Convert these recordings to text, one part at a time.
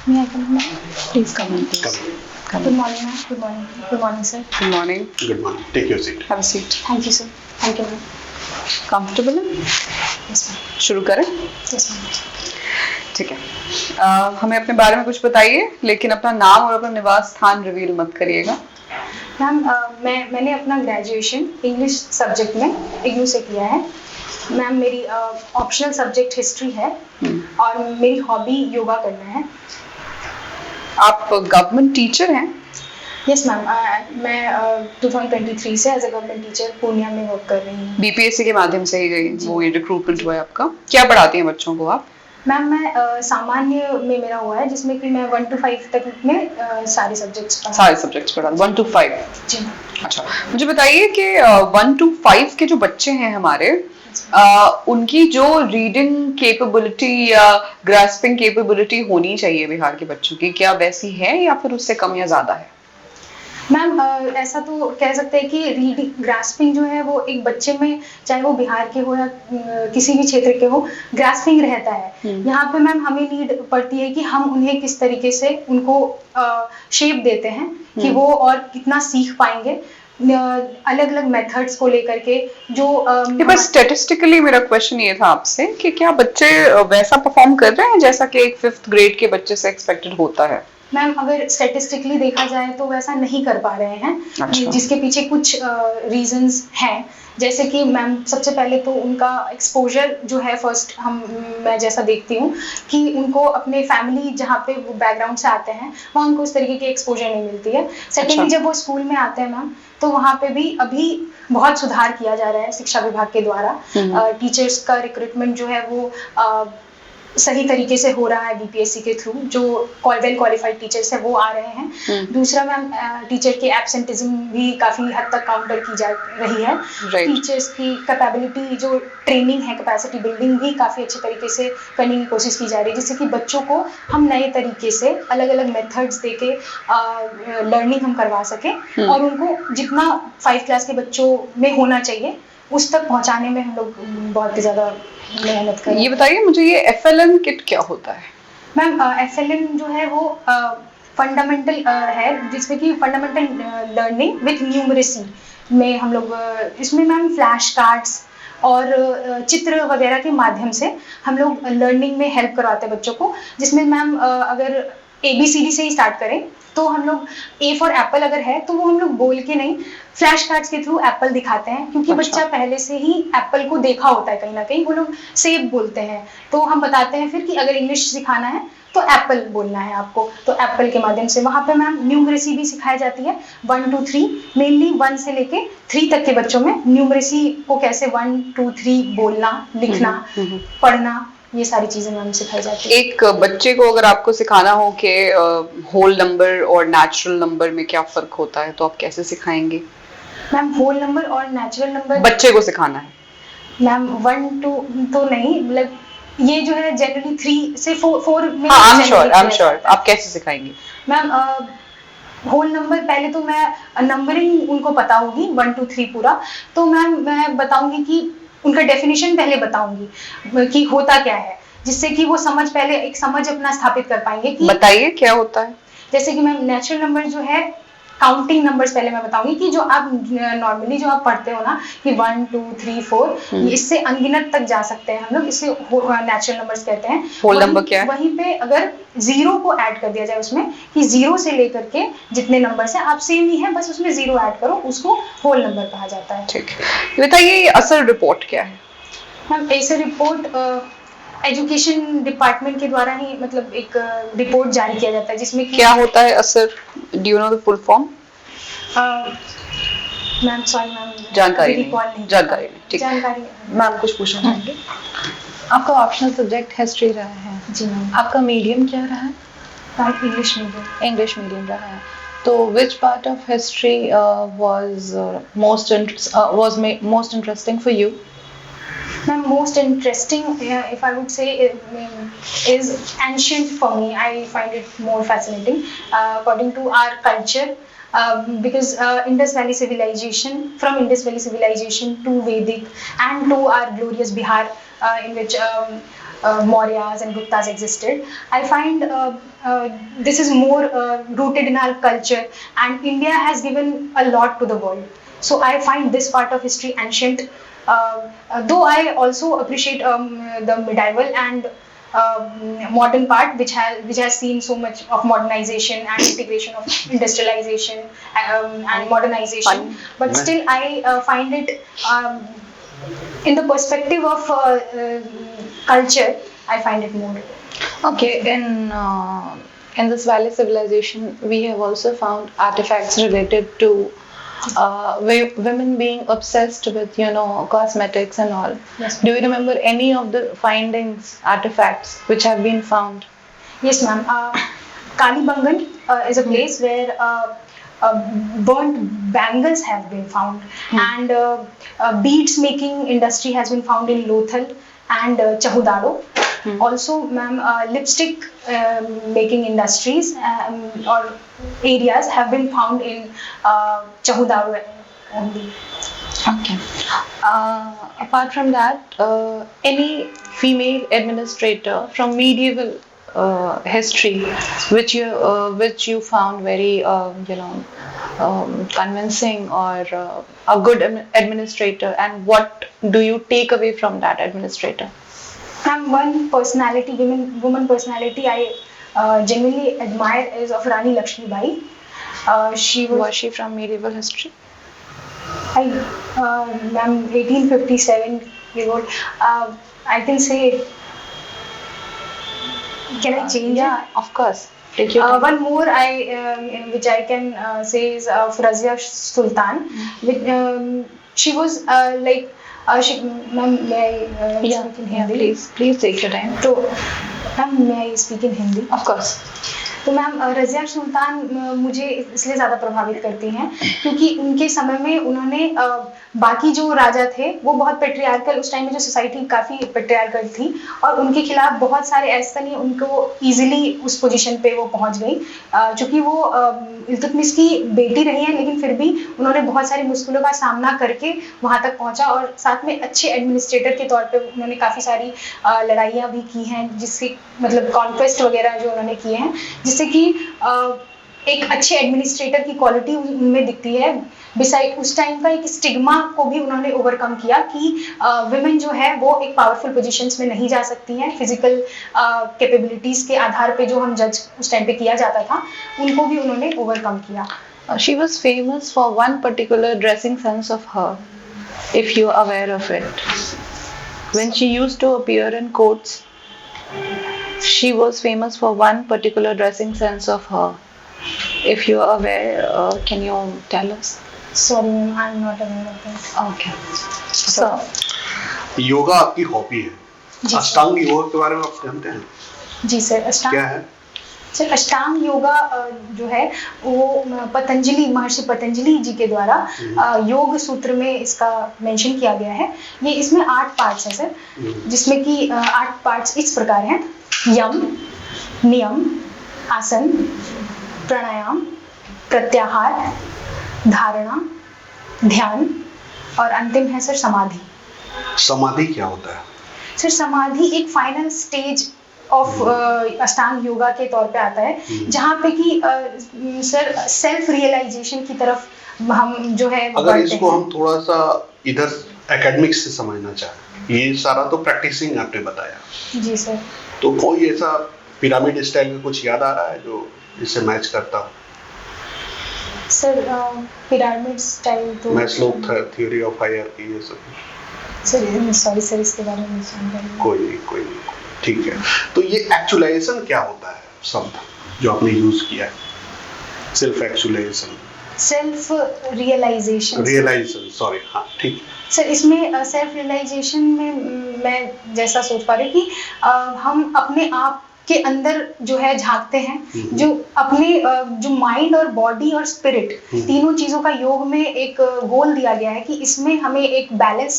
May I come in? Please come in. Come. Good morning, ma'am. Good morning. Good morning, sir. Good morning. Good morning. Take your seat. Have a seat. Thank you, sir. Thank you, ma'am. Comfortable है? Yes, ma'am. शुरू करें? Yes, ma'am. ठीक है। हमें अपने बारे में कुछ बताइए, लेकिन अपना नाम और अपना निवास स्थान रिवील मत करिएगा। मैम मैंने अपना ग्रेजुएशन इंग्लिश सब्जेक्ट में इग्नू से किया है। मैम मेरी ऑप्शनल सब्जेक्ट हिस्ट्री है और मेरी हॉबी योगा करना है। आप गवर्नमेंट टीचर हैं? यस मैम, मैं 2023 से as a government teacher Purnia में वर्क कर रही हूँ। बीपीएससी के माध्यम से ही गई, वो ये रिक्रूटमेंट हुआ है आपका। क्या पढ़ाती हैं बच्चों को आप? मैम मैं सामान्य में मेरा हुआ है, जिसमें कि मैं 1 to 5 तक में सारे सब्जेक्ट्स पढ़ा 1 to 5। जी। अच्छा, मुझे बताइए कि 1 to 5 के जो बच्चे हैं हमारे, उनकी जो रीडिंग कैपेबिलिटी या ग्रास्पिंग कैपेबिलिटी होनी चाहिए बिहार के बच्चों की, क्या वैसी है या फिर उससे कम या ज्यादा है? मैम ऐसा तो कह सकते हैं कि रीडिंग ग्रास्पिंग जो है वो एक बच्चे में, चाहे वो बिहार के हो या किसी भी क्षेत्र के हो, ग्रास्पिंग रहता है। यहाँ पे मैम हमें नीड पड़ती है कि हम उन्हें किस तरीके से उनको शेप देते हैं कि वो और कितना सीख पाएंगे अलग अलग मेथड्स को लेकर के। जो बस स्टैटिस्टिकली मेरा क्वेश्चन ये था आपसे कि क्या बच्चे वैसा परफॉर्म कर रहे हैं जैसा कि एक 5th ग्रेड के बच्चे से एक्सपेक्टेड होता है? मैम अगर स्टैटिस्टिकली देखा जाए तो वैसा नहीं कर पा रहे हैं। अच्छा। जिसके पीछे कुछ रीजंस हैं, जैसे कि मैम सबसे पहले तो उनका एक्सपोजर जो है फर्स्ट मैं जैसा देखती हूँ कि उनको अपने फैमिली जहाँ पे वो बैकग्राउंड से आते हैं वहाँ उनको उस तरीके की एक्सपोजर नहीं मिलती है। सेकेंडली अच्छा। जब वो स्कूल में आते हैं मैम, तो वहाँ पे भी अभी बहुत सुधार किया जा रहा है शिक्षा विभाग के द्वारा। टीचर्स का रिक्रूटमेंट जो है वो सही तरीके से हो रहा है बीपीएससी के थ्रू। जो वेल क्वालिफाइड टीचर्स है वो आ रहे हैं। दूसरा मैम टीचर की एब्सेंटिज्म भी काफी हद तक काउंटर की जा रही है। टीचर्स की कैपेबिलिटी, जो ट्रेनिंग है, कैपेसिटी बिल्डिंग भी काफी अच्छे तरीके से करने की कोशिश की जा रही है, जिससे कि बच्चों को हम नए तरीके से अलग अलग मेथड्स देके लर्निंग हम करवा सकें और उनको जितना 5 क्लास के बच्चों में होना चाहिए उस तक पहुंचाने में हम लोग बहुत ही ज्यादा मेहनत करें। ये बताइए मुझे, ये FLN किट क्या होता है? मैम FLN जो है वो फंडामेंटल है, जिसमें कि फंडामेंटल लर्निंग विथ न्यूमरेसी में हम लोग इसमें मैम फ्लैश कार्ड्स और चित्र वगैरह के माध्यम से हम लोग लर्निंग में हेल्प करवाते हैं बच्चों को। जिसमें मैम अगर ABCD से ही स्टार्ट करें तो हम लोग A फॉर एप्पल अगर है तो वो हम लोग बोल के नहीं, फ्लैश कार्ड्स के थ्रू एप्पल दिखाते हैं, क्योंकि अच्छा। बच्चा पहले से ही एप्पल को देखा होता है कहीं ना कहीं। वो लोग सेब बोलते हैं तो हम बताते हैं फिर कि अगर इंग्लिश सिखाना है तो एप्पल बोलना है आपको, तो एप्पल के माध्यम से वहाँ पे मैम न्यूमरेसी भी सिखाई जाती है। 1 to 3 मेनली 1 से लेके 3 तक के बच्चों में न्यूमरेसी को कैसे 1 2 3 बोलना, लिखना, पढ़ना, ये सारी चीजें मैम सिखाई जाती है। एक बच्चे को अगर आपको सिखाना हो कि होल नंबर और नेचुरल नंबर में क्या फर्क होता है, तो आप कैसे सिखाएंगे? मैम होल नंबर और नेचुरल नंबर बच्चे को सिखाना है मैम 1 2 तो नहीं, मतलब ये जो है जनरली 3 से 4 में। हाँ, आई एम श्योर। आप कैसे सिखाएंगे? मैम होल नंबर पहले तो मैं नंबरिंग उनको पता होगी 1 2 3 पूरा, तो मैम मैं बताऊंगी कि उनका डेफिनेशन पहले बताऊंगी कि होता क्या है, जिससे कि वो पहले एक समझ अपना स्थापित कर पाएंगे कि बताइए क्या होता है। जैसे कि मैम नेचुरल नंबर जो है, काउंटिंग नंबर्स पहले मैं बताऊंगी कि जो आप नॉर्मली जो आप पढ़ते हो ना कि 1 2 3 4, इससे अनगिनत तक जा सकते हैं हम लोग, इसे नेचुरल नंबर्स कहते हैं। होल नंबर क्या है? वहीं पे अगर 0 को ऐड कर दिया जाए उसमें, कि 0 से लेकर के जितने नंबर्स हैं आप सेम ही है, बस उसमें 0 ऐड करो, उसको होल नंबर कहा जाता है। ठीक है, बताइए असर रिपोर्ट क्या है? मैम ऐसे रिपोर्ट एजुकेशन डिपार्टमेंट के द्वारा ही मतलब एक रिपोर्ट जारी किया जाता है, जिसमें क्या होता है असर? Do you know the full form? Ma'am sorry ma'am, जानकारी नहीं। ठीक, जानकारी मैम कुछ पूछना चाहेंगे? आपका ऑप्शनल सब्जेक्ट हिस्ट्री रहा है। जी मैम। आपका मीडियम क्या रहा है? English medium. इंग्लिश मीडियम रहा है। तो which part of history was most interesting for you? Ma'am, most interesting, if I would say, is ancient for me. I find it more fascinating according to our culture. Because Indus Valley civilization, from Indus Valley civilization to Vedic and to our glorious Bihar, in which Mauryas and Guptas existed. I find this is more rooted in our culture, and India has given a lot to the world. So I find this part of history ancient. Though I also appreciate the medieval and modern part, which has seen so much of modernization and integration of industrialization and modernization. But still, I find it in the perspective of culture. I find it more. Okay, in this valley civilization, we have also found artifacts related to women being obsessed with, cosmetics and all. Yes. Do you remember any of the findings, artifacts which have been found? Yes, ma'am. Kalibangan is a place where burnt bangles have been found, and beads making industry has been found in Lothal and Chahudaro. Also, ma'am, lipstick making industries or areas have been found in Chahudaro only. Okay. Apart from that, any female administrator from medieval history which you found very convincing, or a good administrator, and what do you take away from that administrator? And one personality, woman personality I genuinely admire is of Rani Lakshmi Bai. Was she from medieval history? I'm 1857 year old. I can say. Can I change Yeah, it? of course. Take your time. One more which I can say is Razia Sultan. She was ma'am, may I speak in Hindi? Please take your time. तो ma'am मैं speak in Hindi. Of course. तो ma'am Razia सुल्तान मुझे इसलिए ज़्यादा प्रभावित करती हैं क्योंकि उनके समय में उन्होंने बाकी जो राजा थे वो बहुत पेट्रियार्कल, उस टाइम में जो सोसाइटी काफ़ी पेट्रियार्कल थी, और उनके खिलाफ बहुत सारे ऐसा नहीं उनको इजीली उस पोजीशन पे वो पहुंच गई, चूँकि वो इल्तुतमिश की बेटी रही हैं, लेकिन फिर भी उन्होंने बहुत सारी मुश्किलों का सामना करके वहाँ तक पहुँचा, और साथ में अच्छे एडमिनिस्ट्रेटर के तौर पे उन्होंने काफ़ी सारी लड़ाइयाँ भी की हैं, जिससे मतलब कॉन्क्वेस्ट वगैरह जो उन्होंने किए हैं, जिससे कि एक अच्छे एडमिनिस्ट्रेटर की क्वालिटी उनमें दिखती है। बिसाइड उस टाइम का एक स्टिग्मा को भी उन्होंने ओवरकम किया कि वुमेन जो है वो एक पावरफुल पोजीशंस में नहीं जा सकती हैं, फिजिकल कैपेबिलिटीज के आधार पे जो हम जज उस टाइम पे किया जाता था, उनको भी उन्होंने ओवरकम किया। She was famous for one particular dressing sense of her, if you are aware of it. When she used to appear in courts, she was famous for one particular dressing sense of her. If you are aware, can you tell us? Sorry, I'm not aware of that. Okay. So, yoga आपकी hobby है, जी अष्टांग योग के बारे में आप जानते हैं? जी sir, अष्टांग क्या है? सर अष्टांग योगा जो है वो पतंजलि, महर्षि पतंजलि जी के द्वारा योग सूत्र में इसका मेंशन किया गया है। ये इसमें 8 पार्ट्स हैं सर, जिसमें कि 8 पार्ट्स इस प्रकार हैं: यम, नियम, आसन, प्राणायाम, प्रत्याहार, धारणा, ध्यान, और अंतिम है सर समाधि। समाधि क्या होता है? सर समाधि एक फाइनल स्टेज ऑफ अष्टांग योगा के तौर पे आता है, जहाँ पे कि सर सेल्फ रियलाइजेशन की तरफ हम जो है अगर इसको हम थोड़ा सा इधर एकेडमिक्स से समझना चाहें, ये सारा तो प्रैक्टिसिंग आपने बताया। जी सर। तो कोई ऐसा पिरामिड स्टाइल में कुछ याद आ रहा है जो इससे मैच करता हो? सर पिरामिड स्टाइल तो मैस्लो थ्योरी ऑफ हायरार्की, ये सब। सर सॉरी सर, इसके बारे में नहीं जानता। कोई नहीं, ठीक है। तो ये एक्चुअलाइजेशन क्या होता है शब्द जो आपने यूज किया है? Self actualisation, self realisation, sorry, हाँ ठीक। सर इसमें सेल्फ रियलाइजेशन में मैं जैसा सोच पा रही हूँ कि हम अपने आप के अंदर जो है झांकते हैं, जो अपने जो माइंड और बॉडी और स्पिरिट तीनों चीजों का योग में एक गोल दिया गया है कि इसमें हमें एक बैलेंस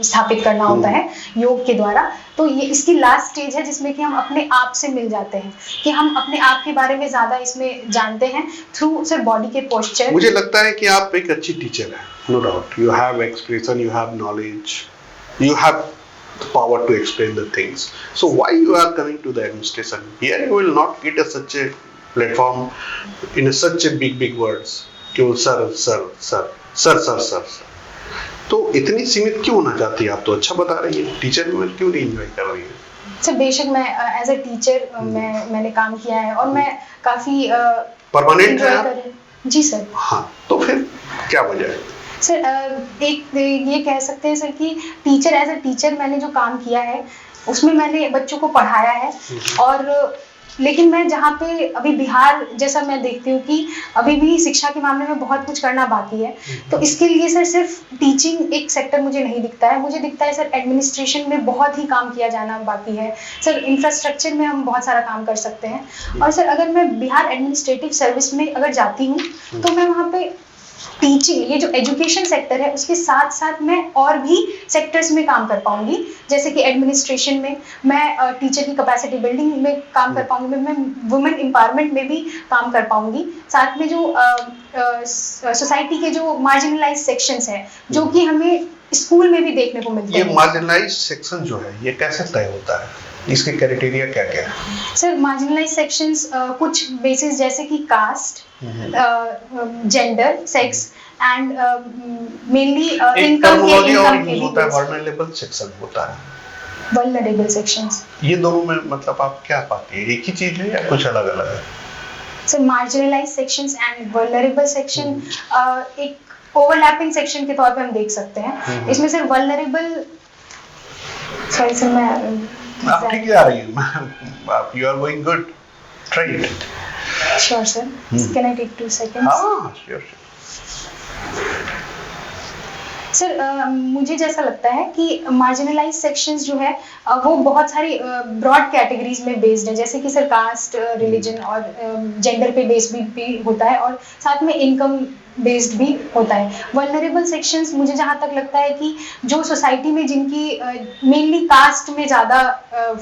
स्थापित करना होता है योग के द्वारा। तो ये इसकी लास्ट स्टेज है जिसमें कि हम अपने आप से मिल जाते हैं, कि हम अपने आप के बारे में ज्यादा इसमें जानते हैं थ्रू सर बॉडी के पोस्चर। मुझे लगता है कि आप एक अच्छी टीचर हैं, no doubt. You have expression, you have knowledge, you have the power to explain the things. So why you are coming to the administration? Here you will not get such a platform in such a big words. कि वो sir तो इतनी सीमित क्यों होना चाहती है आप? तो अच्छा बता रही है, टीचर में क्यों नहीं एंजॉय कर रही है? सर बेशक मैं एज अ टीचर मैंने काम किया है और मैं काफी परमानेंट है आप? जी सर। हाँ, तो फिर क्या वजह है? सर एक ये कह सकते हैं सर कि टीचर एज अ टीचर मैंने जो काम किया है उसमें मैंने बच्चों को पढ़ाया है और लेकिन मैं जहाँ पे अभी बिहार जैसा मैं देखती हूँ कि अभी भी शिक्षा के मामले में बहुत कुछ करना बाकी है, तो इसके लिए सर सिर्फ टीचिंग एक सेक्टर मुझे नहीं दिखता है, मुझे दिखता है सर एडमिनिस्ट्रेशन में बहुत ही काम किया जाना बाकी है। सर इंफ्रास्ट्रक्चर में हम बहुत सारा काम कर सकते हैं और सर अगर मैं बिहार एडमिनिस्ट्रेटिव सर्विस में अगर जाती हूँ तो मैं वहाँ पे टीचिंग, ये जो एजुकेशन सेक्टर है उसके साथ साथ मैं और भी सेक्टर्स में काम कर पाऊंगी, जैसे कि एडमिनिस्ट्रेशन में मैं टीचर की कैपेसिटी बिल्डिंग में काम कर पाऊंगी, मैं वुमेन एम्पावरमेंट में भी काम कर पाऊंगी, साथ में जो सोसाइटी के जो मार्जिनलाइज सेक्शंस हैं जो कि हमें स्कूल में भी देखने को मिलते हैं। ये मार्जिनलाइज सेक्शन जो है ये कैसे तय होता है, इसके क्राइटेरिया क्या क्या है? सर मार्जिनलाइज सेक्शंस कुछ बेसिस जैसे कि caste, gender, sex and mainly income के भी होता है, वल्नरेबल सेक्शन होता है, वल्नरेबल सेक्शंस। ये दोनों में मतलब आप क्या पाते हैं, एक ही चीज है या कुछ अलग अलग है? Sir marginalise sections and vulnerable section एक ओवरलैपिंग सेक्शन के तौर पे हम देख सकते हैं। इसमें सर वल्नरेबल, सॉरी सर मैं आप ठीक जा रही हैं, आप you are going good, try it. Sure sir, can I take 2 seconds? हाँ श्योर। सर मुझे जैसा लगता है कि मार्जिनलाइज सेक्शंस जो है वो बहुत सारी ब्रॉड कैटेगरीज में बेस्ड है, जैसे कि सर कास्ट, रिलीजन और जेंडर पे बेस्ड भी होता है और साथ में इनकम बेस्ड भी होता है। वल्नरेबल सेक्शंस मुझे जहाँ तक लगता है कि जो सोसाइटी में जिनकी मेनली कास्ट में ज़्यादा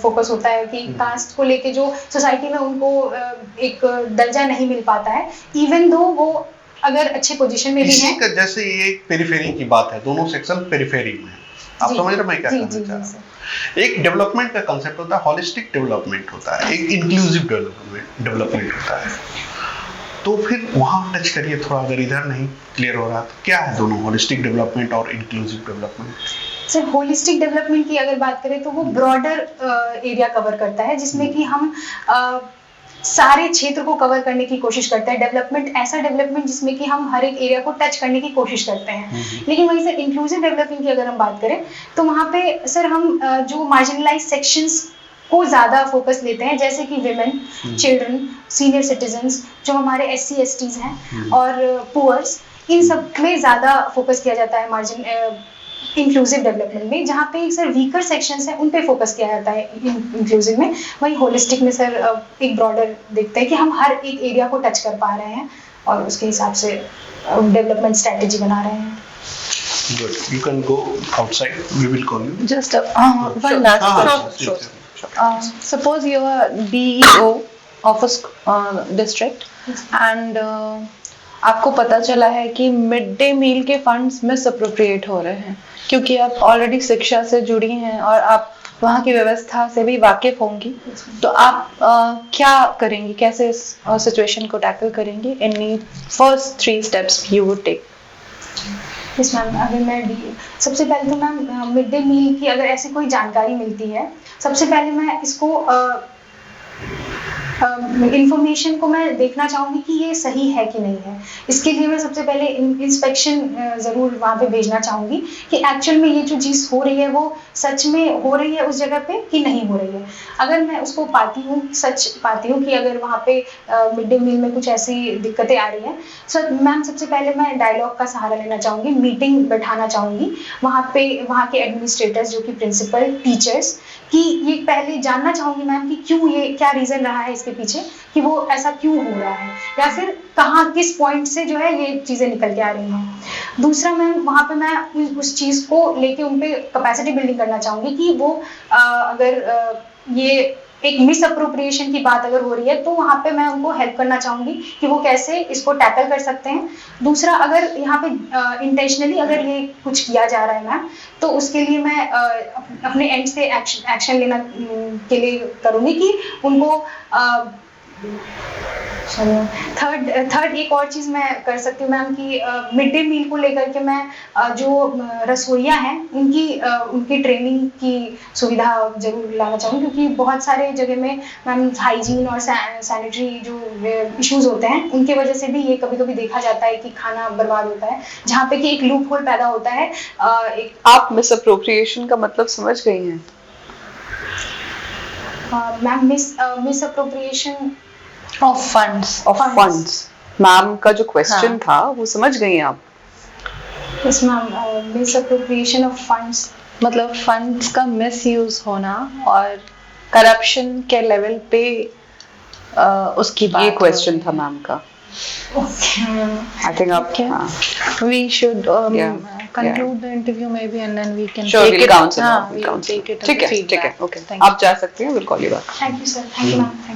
फोकस होता है कि कास्ट को लेके जो सोसाइटी में उनको एक दर्जा नहीं मिल पाता है, इवन दो वो अगर अच्छे पोजीशन में भी हैं। जैसे ये एक पेरिफेरी की बात है, दोनों सेक्शन पेरिफेरी में है, आप समझ रहे मैं क्या कहना चाह रहा हूँ? एक डेवलपमेंट का कांसेप्ट होता है, होलिस्टिक डेवलपमेंट होता है, एक इंक्लूसिव डेवलपमेंट होता है। तो फिर वहाँ टच करिए थोड़ा, अगर इधर नहीं क्लियर हो रहा तो क्या है दोनों, होलिस्टिक डेवलपमेंट और inclusive development? Sir holistic development की अगर बात करें तो वो ब्रॉडर एरिया कवर करता है, जिसमें कि हम सारे क्षेत्र को कवर करने की कोशिश करते हैं। डेवलपमेंट ऐसा डेवलपमेंट जिसमें कि हम हर एक एरिया को टच करने की कोशिश करते हैं। लेकिन वहीं सर इंक्लूसिव डेवलपमेंट की अगर हम बात करें तो वहाँ पे सर हम जो मार्जिनलाइज सेक्शंस को ज़्यादा फोकस लेते हैं, जैसे कि विमेन, चिल्ड्रन, सीनियर सिटीजन्स, जो हमारे SC/STs हैं और पुअर्स, इन सब में ज़्यादा फोकस किया जाता है इंक्लूसिव डेवलपमेंट में। जहाँ पे सर वीकर सेक्शंस हैं उन पे फोकस किया जाता है इंक्लूसिव में। वही होलिस्टिक में सर एक ब्रॉडर देखते हैं कि हम हर एक एरिया को टच कर पा रहे हैं और उसके हिसाब से डेवलपमेंट स्ट्रेटेजी बना रहे हैं। Good. You can go outside. We will call you. Just one last question. Suppose you are DEO of a district and आपको पता चला है कि मिड डे मील के फंड्स मिसअप्रोप्रिएट हो रहे हैं, क्योंकि आप ऑलरेडी शिक्षा से जुड़ी हैं और आप वहाँ की व्यवस्था से भी वाकिफ होंगी, तो आप क्या करेंगी, कैसे इस सिचुएशन को टैकल करेंगी? Any first 3 steps you would take? Yes ma'am, अगर मैं सबसे पहले तो मैम मिड डे मील की अगर ऐसी कोई जानकारी मिलती है, सबसे पहले मैं इसको इंफॉर्मेशन को मैं देखना चाहूँगी कि ये सही है कि नहीं है। इसके लिए मैं सबसे पहले इंस्पेक्शन ज़रूर वहाँ पे भेजना चाहूँगी कि एक्चुअल में ये जो चीज़ हो रही है वो सच में हो रही है उस जगह पे कि नहीं हो रही है। अगर मैं उसको सच पाती हूँ कि अगर वहाँ पे मिड डे मील में कुछ ऐसी दिक्कतें आ रही हैं, सर मैम सबसे पहले मैं डायलॉग का सहारा लेना चाहूँगी, मीटिंग बैठाना चाहूँगी वहाँ के एडमिनिस्ट्रेटर्स जो कि प्रिंसिपल, टीचर्स, कि ये पहले जानना चाहूँगी मैम कि क्यों, ये क्या रीज़न रहा है इसके पीछे कि वो ऐसा क्यों हो रहा है, या फिर कहाँ किस पॉइंट से जो है ये चीज़ें निकल के आ रही हैं। दूसरा मैम वहाँ पे मैं उस चीज़ को लेके उन पे कैपेसिटी बिल्डिंग करना चाहूँगी कि वो अगर ये एक मिस अप्रोप्रिएशन की बात अगर हो रही है तो वहाँ पे मैं उनको हेल्प करना चाहूंगी कि वो कैसे इसको टैकल कर सकते हैं। दूसरा, अगर यहाँ पे इंटेंशनली अगर ये कुछ किया जा रहा है मैम, तो उसके लिए मैं अपने एंड से एक्शन लेना के लिए करूँगी कि उनको थर्ड एक और चीज़ मैं कर सकती हूँ मैम कि मिड डे मील को लेकर के मैं जो रसोइया हैं उनकी ट्रेनिंग की सुविधा जरूर लाना चाहूँगी, क्योंकि बहुत सारे जगह में मैम हाइजीन और सैनिटरी जो इश्यूज होते हैं उनके वजह से भी ये कभी कभी देखा जाता है कि खाना बर्बाद होता है, जहाँ पे कि एक लूप होल पैदा होता है। आप मिस अप्रोप्रिएशन का मतलब समझ गई हैं? Ma'am miss appropriation of funds ma'am का जो क्वेश्चन था वो समझ गई हैं आप? Yes ma'am, miss appropriation of funds मतलब फंड्स का मिसयूज होना और करप्शन के लेवल पे उसकी बात। ये क्वेश्चन था मैम का। ओके, आई थिंक आप we should Yeah. conclude the interview maybe and then we can Sure, take we'll it. counsel. हाँ, We'll we'll counsel. take it as ठीक है, feedback. Okay, Thank you. आप जा सकते हैं, we'll call you back. Thank you sir, thank you ma'am.